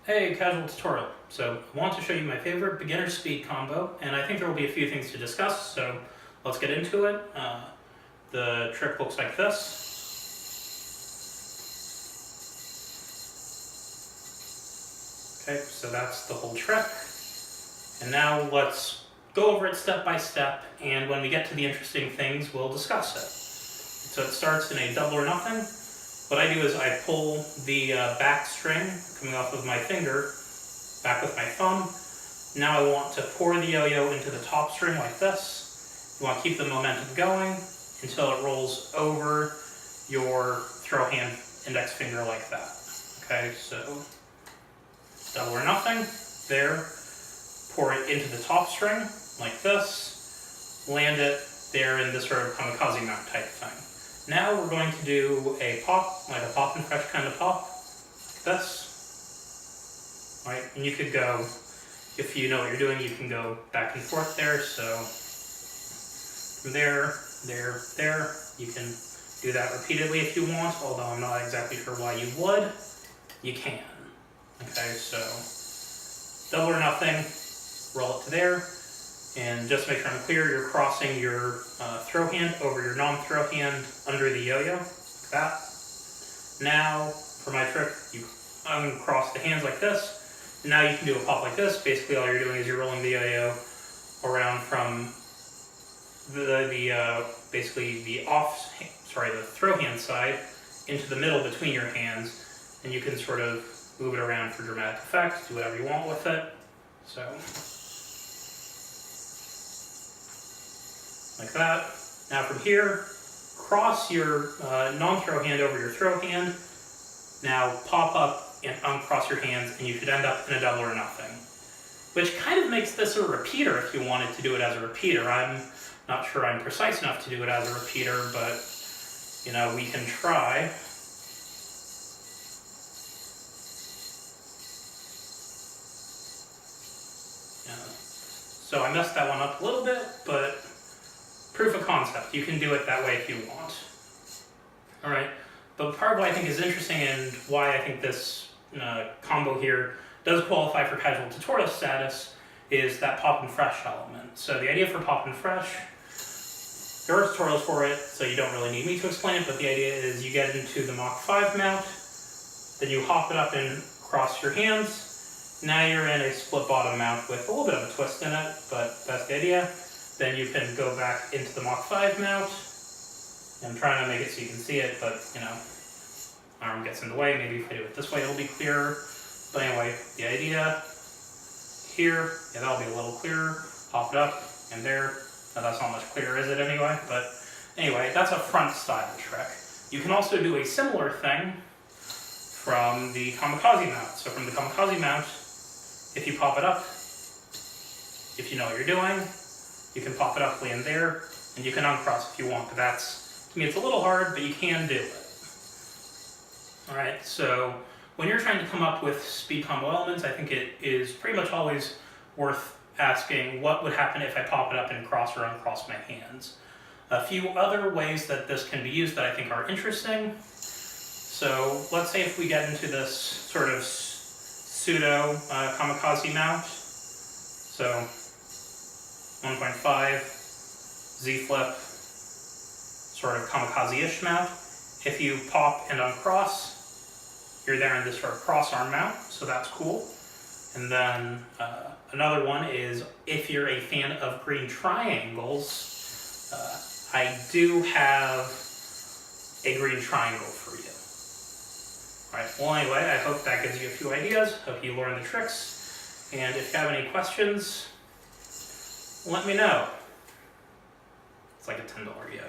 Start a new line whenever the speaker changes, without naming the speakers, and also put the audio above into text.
Hey, casual tutorial. So I want to show you my favorite beginner speed combo, and I think there will be a few things to discuss, so let's get into it. The trick looks like this. Okay, so that's the whole trick. And now let's go over it step by step, and when we get to the interesting things, we'll discuss it. So it starts in a double or nothing. What I do is I pull the back string coming off of my finger back with my thumb. Now I want to pour the yo-yo into the top string like this. You want to keep the momentum going until it rolls over your throw hand index finger like that. Okay, so double or nothing, there. Pour it into the top string like this. Land it there in this sort of kamikaze mount type thing. Now we're going to do a pop, like a pop and fresh kind of pop, like this. All right, and you could go, if you know what you're doing, you can go back and forth there. So from there, there, you can do that repeatedly if you want, although I'm not exactly sure why you would. You can. Okay, so double or nothing, roll it to there. And just to make sure I'm clear, you're crossing your throw hand over your non-throw hand under the yo-yo, like that. Now, for my trick, you uncross the hands like this. And now you can do a pop like this. Basically, all you're doing is you're rolling the yo-yo around from basically the throw hand side into the middle between your hands, and you can sort of move it around for dramatic effect, do whatever you want with it. So, like that. Now from here, cross your non-throw hand over your throw hand. Now pop up and uncross your hands, and you could end up in a double or nothing. Which kind of makes this a repeater if you wanted to do it as a repeater. I'm not sure I'm precise enough to do it as a repeater, but you know, we can try. So I messed that one up a little bit, but proof of concept. You can do it that way if you want. All right, but part of what I think is interesting and why I think this combo here does qualify for casual tutorial status is that pop and fresh element. So the idea for pop and fresh, there are tutorials for it, so you don't really need me to explain it, but the idea is you get into the Mach 5 mount, then you hop it up and cross your hands. Now you're in a split bottom mount with a little bit of a twist in it, but that's the idea. Then you can go back into the Mach 5 mount. I'm trying to make it so you can see it, but you know, my arm gets in the way. Maybe if I do it this way, it'll be clearer. But anyway, the idea here, yeah, that'll be a little clearer. Hop it up and there. Now that's not much clearer, is it anyway? But anyway, that's a front style trick. You can also do a similar thing from the kamikaze mount. So from the kamikaze mount, if you pop it up, if you know what you're doing, you can pop it up, land there, and you can uncross if you want, but that's, to me, it's a little hard, but you can do it. All right, so when you're trying to come up with speed combo elements, I think it is pretty much always worth asking what would happen if I pop it up and cross or uncross my hands. A few other ways that this can be used that I think are interesting. So let's say if we get into this sort of pseudo kamikaze mount, so 1.5 Z-flip, sort of kamikaze-ish mount. If you pop and uncross, you're there in this sort of cross-arm mount, so that's cool. And then another one is if you're a fan of green triangles, I do have a green triangle for you. All right, well anyway, I hope that gives you a few ideas. Hope you learn the tricks. And if you have any questions, let me know. It's like a $10 yo-yo.